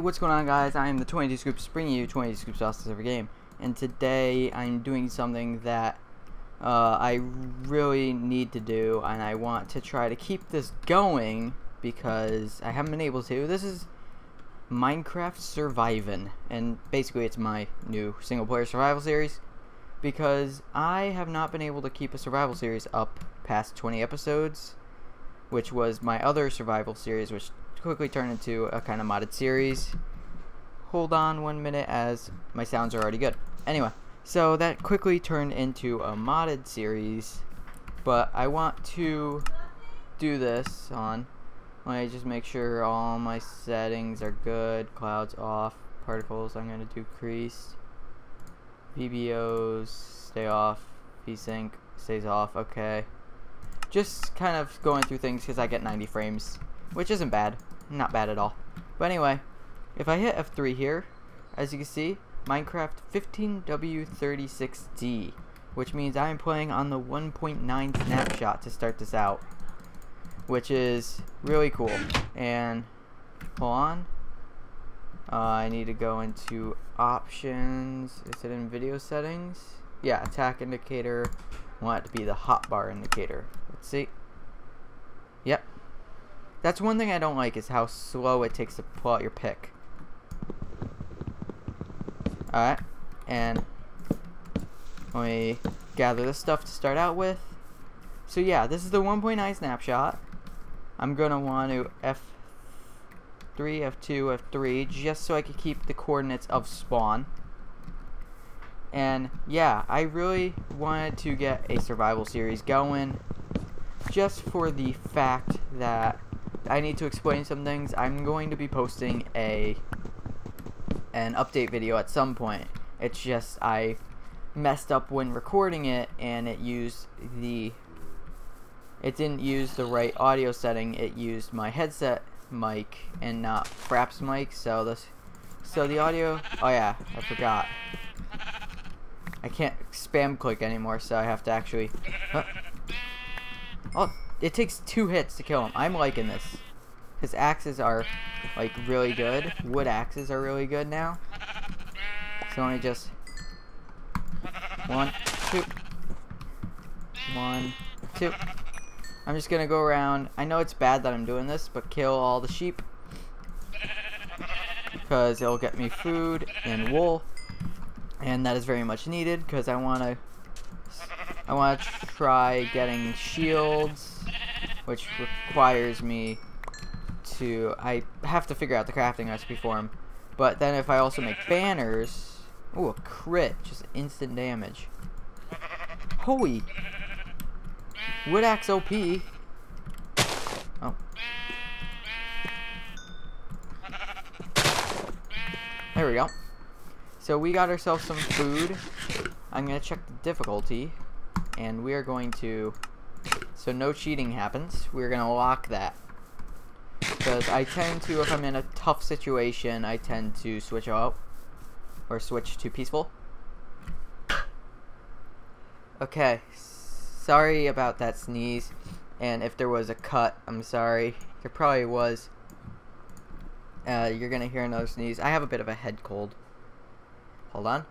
what's going on, guys? I am the 22 Scoops, bringing you 22 Scoops sauces every game, and today I'm doing something that I really need to do, and I want to try to keep this going because I haven't been able to. This is Minecraft Survivin, and basically it's my new single-player survival series because I have not been able to keep a survival series up past 20 episodes, which was my other survival series, which quickly turned into a kind of modded series. Hold on 1 minute, as my sounds are already good. Anyway, so that quickly turned into a modded series, but I want to do this on, let me just make sure all my settings are good. Clouds off, particles I'm going to decrease, VBOs stay off, VSync stays off. Okay, just kind of going through things because I get 90 frames, which isn't bad. Not bad at all. But anyway, if I hit F3 here, as you can see, Minecraft 15W36D, which means I am playing on the 1.9 snapshot to start this out, which is really cool. And hold on, I need to go into options. Is it in video settings? Yeah, attack indicator. I want it to be the hotbar indicator. Let's see. Yep. That's one thing I don't like, is how slow it takes to pull out your pick. Alright, and let me gather this stuff to start out with. So yeah, this is the 1.9 snapshot. I'm gonna want to F3, F2, F3, just so I can keep the coordinates of spawn. And yeah, I really wanted to get a survival series going, just for the fact that I need to explain some things. I'm going to be posting an update video at some point. It's just I messed up when recording it, and it didn't use the right audio setting. It used my headset mic and not Fraps mic. So the audio. Oh yeah, I forgot. I can't spam click anymore, so I have to actually. Oh. It takes 2 hits to kill him. I'm liking this, because axes are like really good. Wood axes are really good now. So let me just 1, 2, 1, 2. I'm just gonna go around. I know it's bad that I'm doing this, but kill all the sheep, because it'll get me food and wool, and that is very much needed, because I want to try getting shields, which requires me to, I have to figure out the crafting recipe for him. But then if I also make banners, ooh, a crit, just instant damage. Holy, wood axe OP. Oh. There we go. So we got ourselves some food. I'm gonna check the difficulty, and we are going to, so no cheating happens. We're gonna lock that, because I tend to, if I'm in a tough situation, I tend to switch out or switch to peaceful. Okay, sorry about that sneeze, and if there was a cut, I'm sorry. There probably was. You're gonna hear another sneeze. I have a bit of a head cold. Hold on.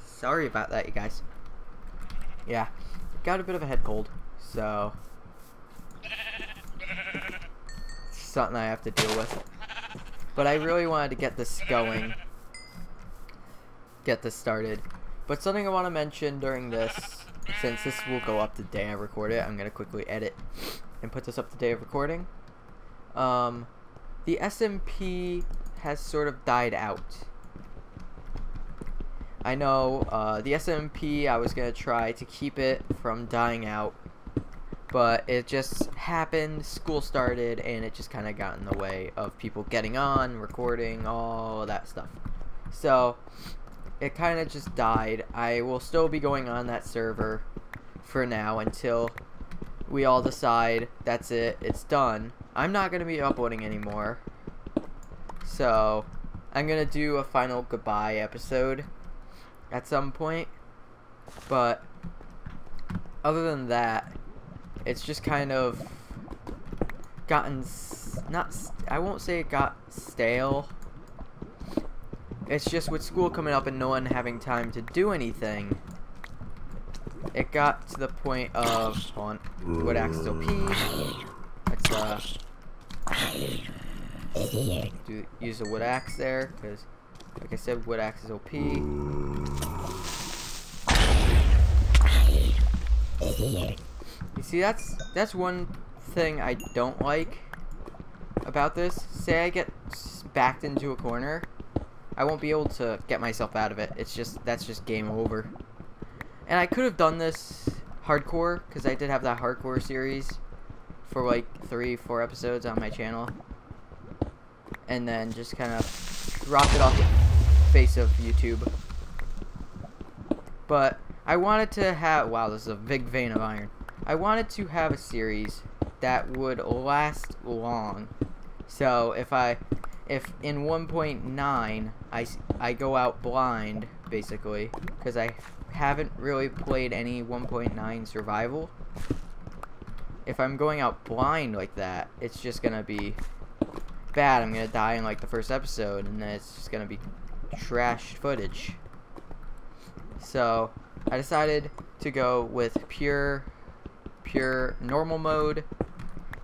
Sorry about that, you guys. Yeah, got a bit of a head cold, so it's something I have to deal with. But I really wanted to get this going, get this started. But something I want to mention during this, since this will go up the day I record it, I'm going to quickly edit and put this up the day of recording. The SMP has sort of died out. I know the SMP, I was going to try to keep it from dying out, but it just happened, school started, and it just kind of got in the way of people getting on, recording, all of that stuff. So it kind of just died. I will still be going on that server for now until we all decide that's it, it's done. I'm not going to be uploading anymore, so I'm going to do a final goodbye episode at some point, but other than that, it's just kind of gotten I won't say it got stale. It's just with school coming up and no one having time to do anything, it got to the point of, hold on, wood axe is OP. Let's use the wood axe there, because like I said, wood axe is OP. You see, that's one thing I don't like about this. Say I get backed into a corner, I won't be able to get myself out of it. That's just game over. And I could have done this hardcore, because I did have that hardcore series for like 3-4 episodes on my channel, and then just kind of dropped it off the face of YouTube. But I wanted to have, wow, this is a big vein of iron. I wanted to have a series that would last long. So if in 1.9 I go out blind, basically, because I haven't really played any 1.9 survival. If I'm going out blind like that, it's just gonna be bad. I'm gonna die in like the first episode, and then it's just gonna be trash footage. So I decided to go with pure normal mode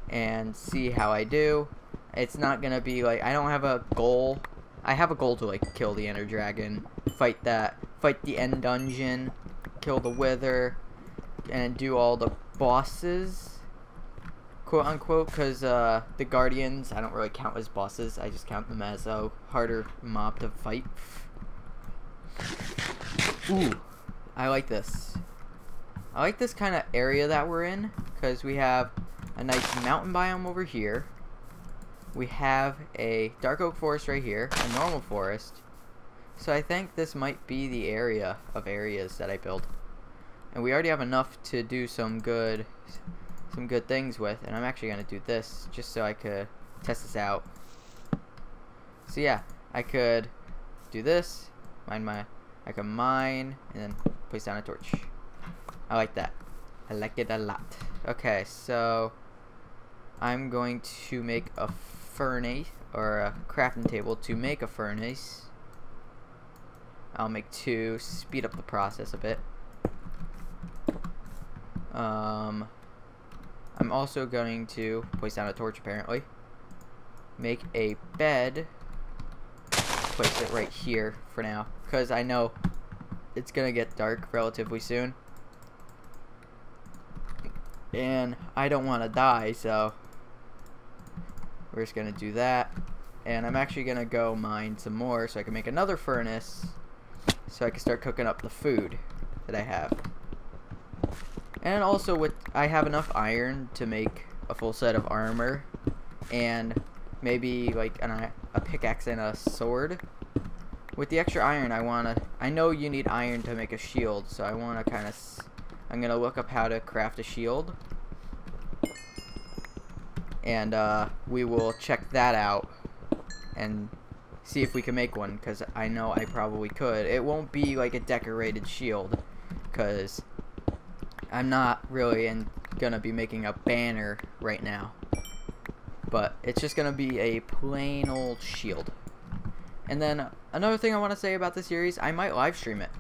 and see how I do. It's not gonna be like, I don't have a goal. I have a goal to like kill the Ender Dragon, fight the end dungeon, kill the Wither, and do all the bosses, quote unquote, because the Guardians I don't really count as bosses. I just count them as a harder mob to fight. Ooh, I like this. I like this kind of area that we're in, because we have a nice mountain biome over here. We have a dark oak forest right here, a normal forest. So I think this might be the area of areas that I build. And we already have enough to do some good things with. And I'm actually going to do this just so I could test this out. So yeah, I could do this, I can mine, and then place down a torch. I like that. I like it a lot. Okay, so I'm going to make a furnace, or a crafting table to make a furnace. I'll make 2, speed up the process a bit. I'm also going to place down a torch, apparently. Make a bed. Place it right here for now, because I know it's gonna get dark relatively soon. And I don't want to die, so we're just gonna do that. And I'm actually gonna go mine some more so I can make another furnace, so I can start cooking up the food that I have. And also, I have enough iron to make a full set of armor, and maybe like a pickaxe and a sword. With the extra iron, I know you need iron to make a shield, so I want to I'm gonna look up how to craft a shield, and we will check that out and see if we can make one, because I know I probably could. It won't be like a decorated shield, because I'm not really gonna be making a banner right now, but it's just gonna be a plain old shield. And then another thing I want to say about the series, I might live stream it,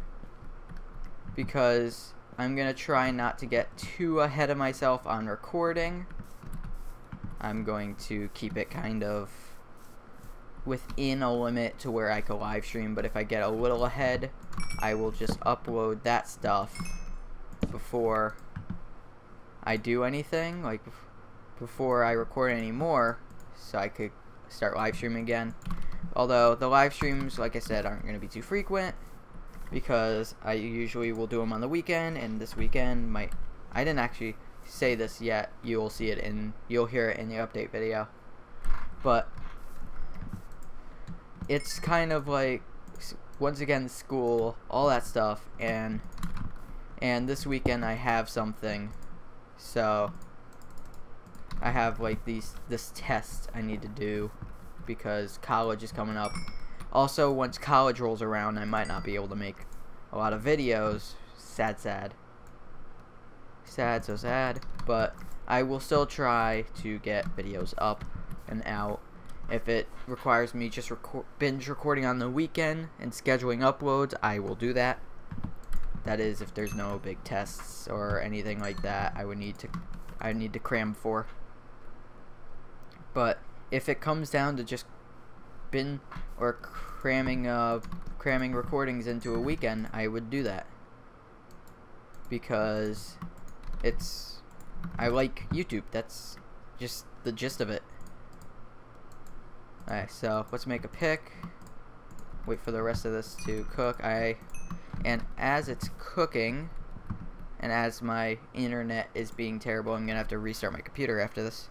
because I'm gonna try not to get too ahead of myself on recording. I'm going to keep it kind of within a limit to where I can live stream, but if I get a little ahead, I will just upload that stuff before I do anything, like before I record anymore, so I could start live streaming again. Although the live streams, like I said, aren't going to be too frequent, because I usually will do them on the weekend, and this weekend I didn't actually say this yet. You'll hear it in the update video. But it's kind of like, once again, school, all that stuff, and this weekend I have something, so I have like this test I need to do, because college is coming up. Also, once college rolls around, I might not be able to make a lot of videos. Sad, so sad, but I will still try to get videos up and out. If it requires me just binge recording on the weekend and scheduling uploads, I will do that. That is, if there's no big tests or anything like that, I need to cram for. But if it comes down to just cramming recordings into a weekend, I would do that, because I like YouTube. That's just the gist of it. Alright, so let's make a pick. Wait for the rest of this to cook. And as it's cooking, and as my internet is being terrible, I'm gonna have to restart my computer after this.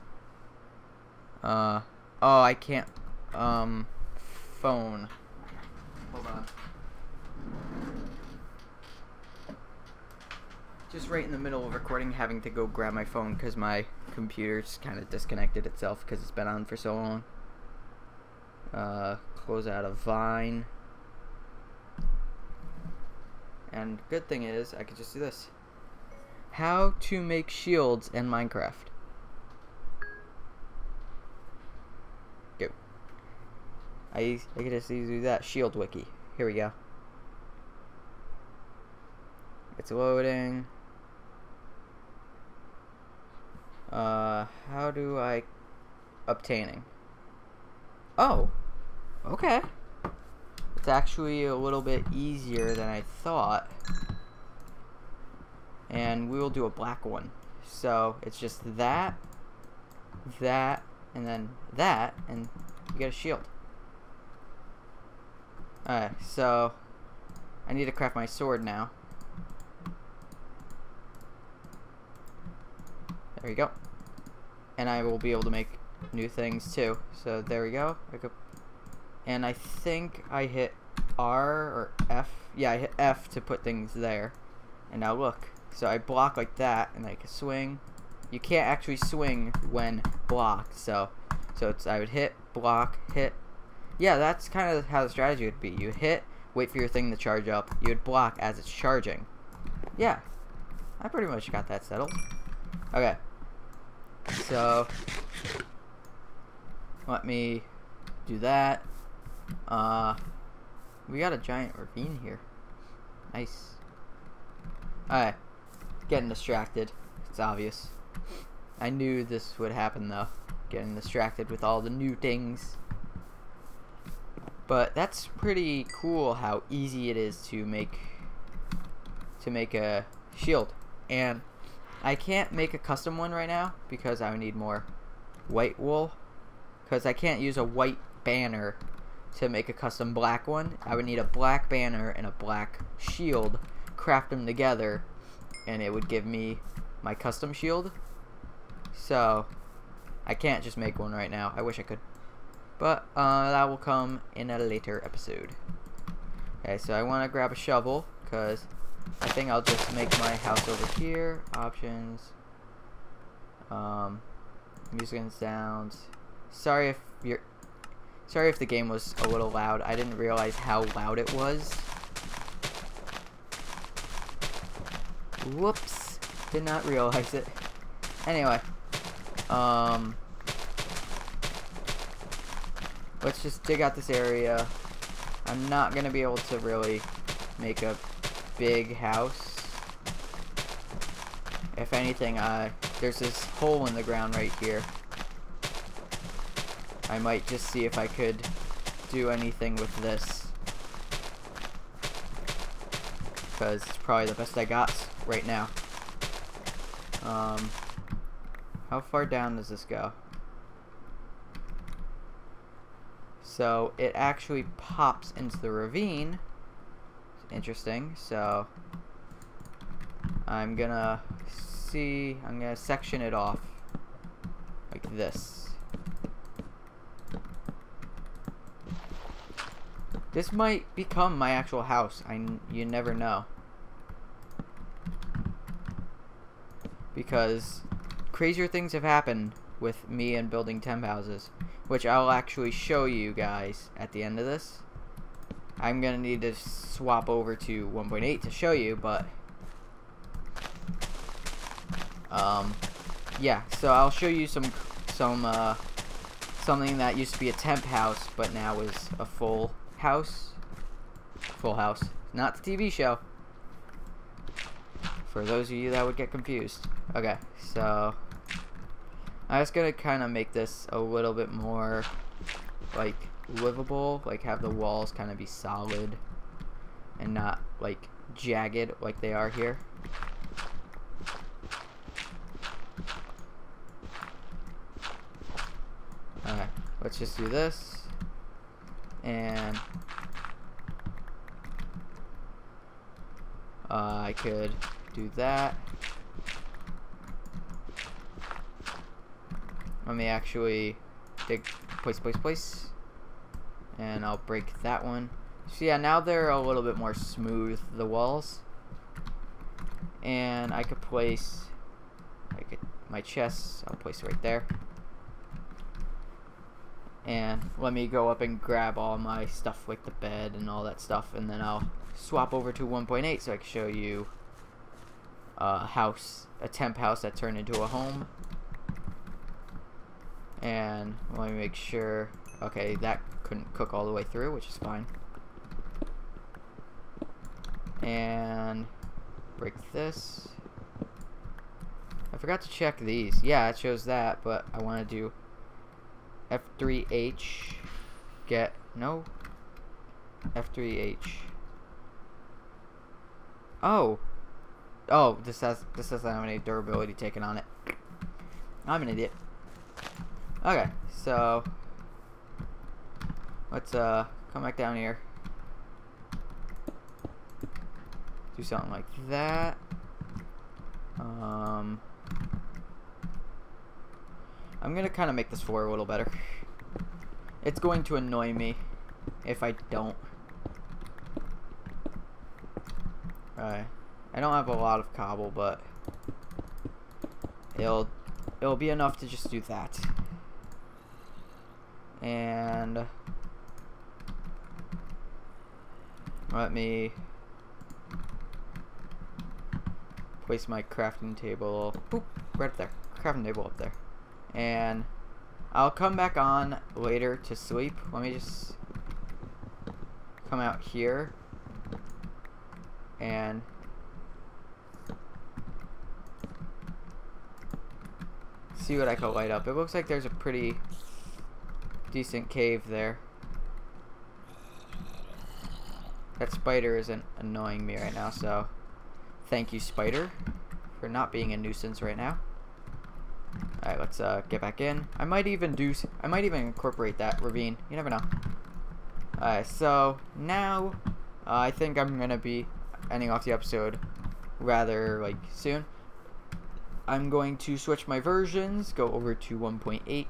Oh, I can't. Phone. Hold on. Just right in the middle of recording, having to go grab my phone because my computer's kind of disconnected itself because it's been on for so long. Close out of Vine. And good thing is, I could just do this. How to make shields in Minecraft. Go. I could just do that. Shield wiki. Here we go. It's loading. How do I... Obtaining. Oh! Okay. It's actually a little bit easier than I thought. And we will do a black one. So, it's just that, and then that, and you get a shield. Alright, so I need to craft my sword now. There we go. And I will be able to make new things too. So there we go. And I think I hit R or F. Yeah, I hit F to put things there. And now look. So I block like that, and I can swing. You can't actually swing when blocked. So I would hit, block, hit. Yeah, that's kind of how the strategy would be. You hit, wait for your thing to charge up. You would block as it's charging. Yeah, I pretty much got that settled. Okay. So let me do that. We got a giant ravine here. Nice. Alright. Getting distracted. It's obvious. I knew this would happen though. Getting distracted with all the new things. But that's pretty cool how easy it is to make a shield. And I can't make a custom one right now because I would need more white wool. Because I can't use a white banner to make a custom black one. I would need a black banner and a black shield, craft them together, and it would give me my custom shield. So I can't just make one right now. I wish I could, but that will come in a later episode. Okay, so I want to grab a shovel because I think I'll just make my house over here. Options, music and sounds. Sorry if the game was a little loud. I didn't realize how loud it was. Whoops. Did not realize it. Anyway. Let's just dig out this area. I'm not going to be able to really make a big house. If anything, there's this hole in the ground right here. I might just see if I could do anything with this, because it's probably the best I got right now. How far down does this go? So it actually pops into the ravine. Interesting. So I'm gonna section it off like this. This might become my actual house. You never know. Because crazier things have happened with me and building temp houses, which I'll actually show you guys at the end of this. I'm gonna need to swap over to 1.8 to show you, but yeah. So I'll show you some something that used to be a temp house, but now is a full house. Full House, not the TV show. For those of you that would get confused. Okay, so I was gonna kind of make this a little bit more like livable, like have the walls kind of be solid and not like jagged like they are here. Alright, let's just do this. And I could do that. Let me actually dig place. And I'll break that one. So yeah, now they're a little bit more smooth, the walls. And I could place my chests, I'll place it right there. And let me go up and grab all my stuff like the bed and all that stuff, and then I'll swap over to 1.8 so I can show you a temp house that turned into a home. And let me make sure, okay, that couldn't cook all the way through, which is fine. And break this. I forgot to check these. Yeah, it shows that, but I want to do F3H. F3H. Oh, this doesn't have any durability taken on it. I'm an idiot. Okay, so let's come back down here. Do something like that. I'm gonna kind of make this floor a little better. It's going to annoy me if I don't. I don't have a lot of cobble, but it'll be enough to just do that. And let me place my crafting table, boop, right there, crafting table up there. And I'll come back on later to sleep. Let me just come out here and see what I can light up. It looks like there's a pretty decent cave there. That spider isn't annoying me right now, so thank you, spider, for not being a nuisance right now. Alright, let's get back in. I might even incorporate that ravine. You never know. Alright, so now I think I'm gonna be ending off the episode rather like soon. I'm going to switch my versions, go over to 1.8,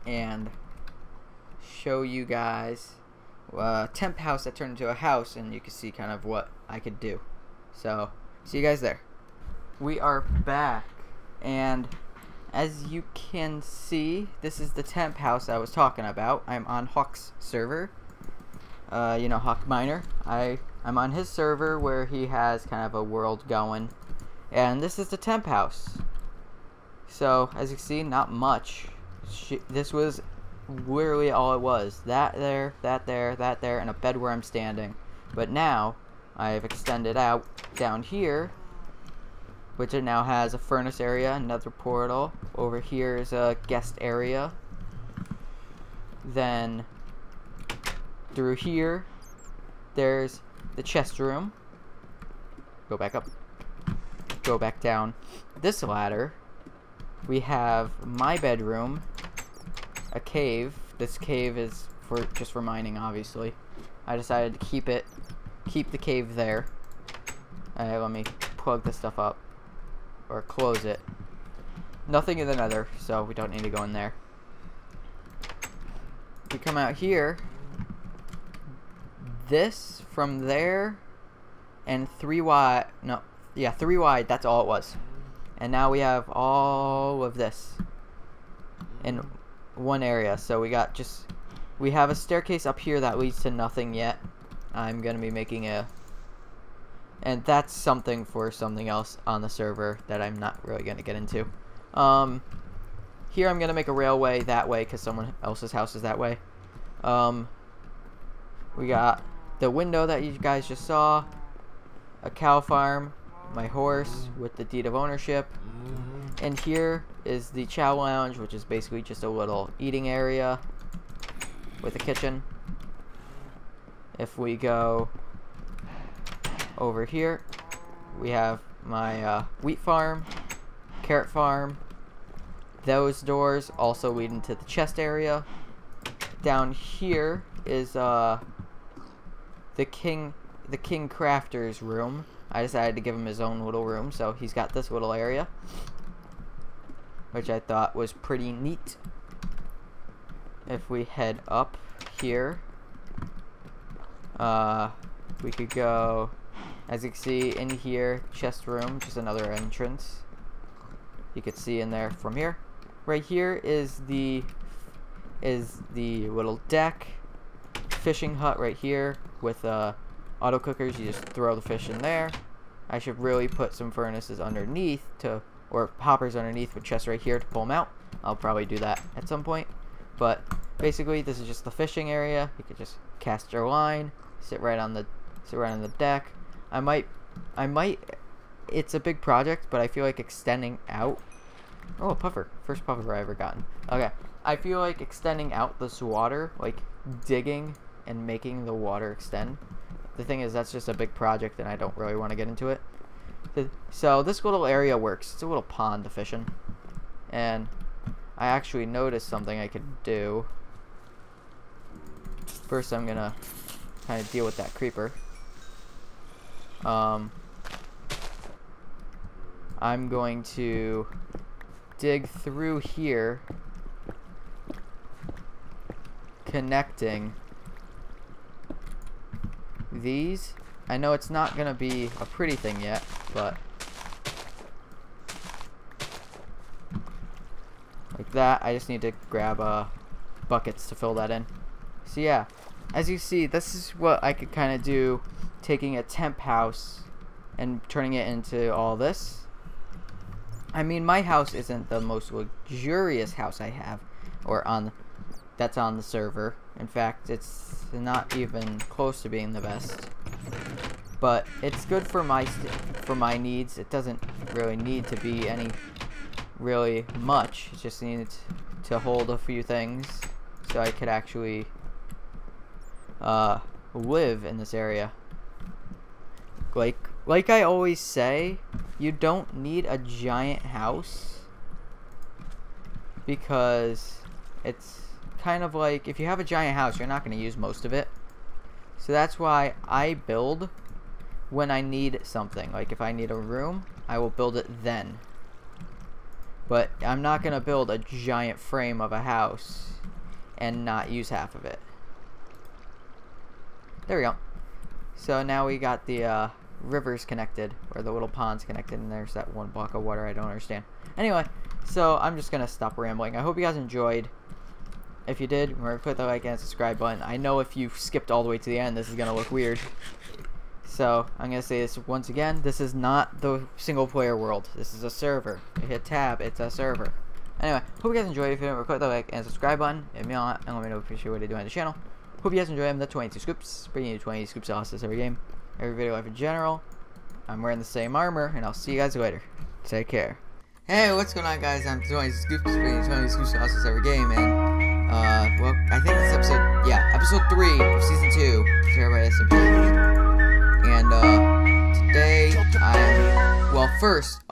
and show you guys a temp house that turned into a house, and you can see kind of what I could do. So, see you guys there. We are back, and as you can see, this is the temp house I was talking about. I'm on Hawk's server. You know, Hawk Miner. I'm on his server where he has kind of a world going. And this is the temp house. So, as you can see, not much. This was literally all it was. That there, and a bed where I'm standing. But now, I've extended out down here, which it now has a furnace area, another portal. Over here is a guest area. Then, through here, there's the chest room. Go back up. Go back down this ladder. We have my bedroom, a cave. This cave is just for mining, obviously. I decided to keep the cave there. Alright, let me plug this stuff up, or close it. Nothing in the nether, so we don't need to go in there. We come out here. This from there and 3 wide. No. Yeah, 3 wide, that's all it was. And now we have all of this in one area. So we have a staircase up here that leads to nothing yet. I'm going to be making and that's something for something else on the server that I'm not really going to get into. here I'm gonna make a railway that way because someone else's house is that way. We got the window that you guys just saw, a cow farm, my horse with the deed of ownership, and here is the chow lounge, which is basically just a little eating area with a kitchen. If we go over here, we have my wheat farm, carrot farm. Those doors also lead into the chest area. Down here is the king crafter's room. I decided to give him his own little room, so he's got this little area, which I thought was pretty neat. If we head up here, we could go, as you can see in here, chest room, just another entrance. You could see in there from here. Right here is the little deck, fishing hut right here with auto cookers. You just throw the fish in there. I should really put some furnaces underneath or hoppers underneath with chests right here to pull them out. I'll probably do that at some point. But basically, this is just the fishing area. You could just cast your line, sit right on the deck. I might. It's a big project, but I feel like extending out. Oh, a puffer. First puffer I ever gotten. Okay. I feel like extending out this water, like digging and making the water extend. The thing is, that's just a big project, and I don't really want to get into it. So this little area works. It's a little pond to fish in. And I actually noticed something I could do. First, I'm going to kind of deal with that creeper. I'm going to dig through here, connecting these. I know it's not gonna be a pretty thing yet, but like that. I just need to grab buckets to fill that in. So yeah, as you see, this is what I could kind of do, taking a temp house and turning it into all this. I mean, my house isn't the most luxurious house I have, that's on the server. In fact, it's not even close to being the best. But it's good for my needs. It doesn't really need to be any really much. It just needs to hold a few things so I could actually live in this area. Like I always say, you don't need a giant house, because it's kind of like, if you have a giant house, you're not going to use most of it. So that's why I build when I need something. Like if I need a room, I will build it then. But I'm not going to build a giant frame of a house and not use half of it. There we go. So now we got the rivers connected, or the little ponds connected, and there's that one block of water I don't understand. Anyway, so I'm just gonna stop rambling. I hope you guys enjoyed. If you did, remember to click the like and subscribe button. I know if you skipped all the way to the end, this is gonna look weird. So I'm gonna say this once again: this is not the single player world. This is a server. You hit tab, it's a server. Anyway, hope you guys enjoyed. If you didn't, click the like and subscribe button. If not, and let me know if you appreciate what I do on the channel. Hope you guys enjoy. I'm the 22 Scoops, bringing you 20 Scoops of Sauces every game, every video life in general. I'm wearing the same armor, and I'll see you guys later. Take care. Hey, what's going on, guys? I'm 20 Scoops, bringing you 20 Scoops of Sauces every game, and well, I think this is episode 3 of season 2 of TerraByte Members. And today first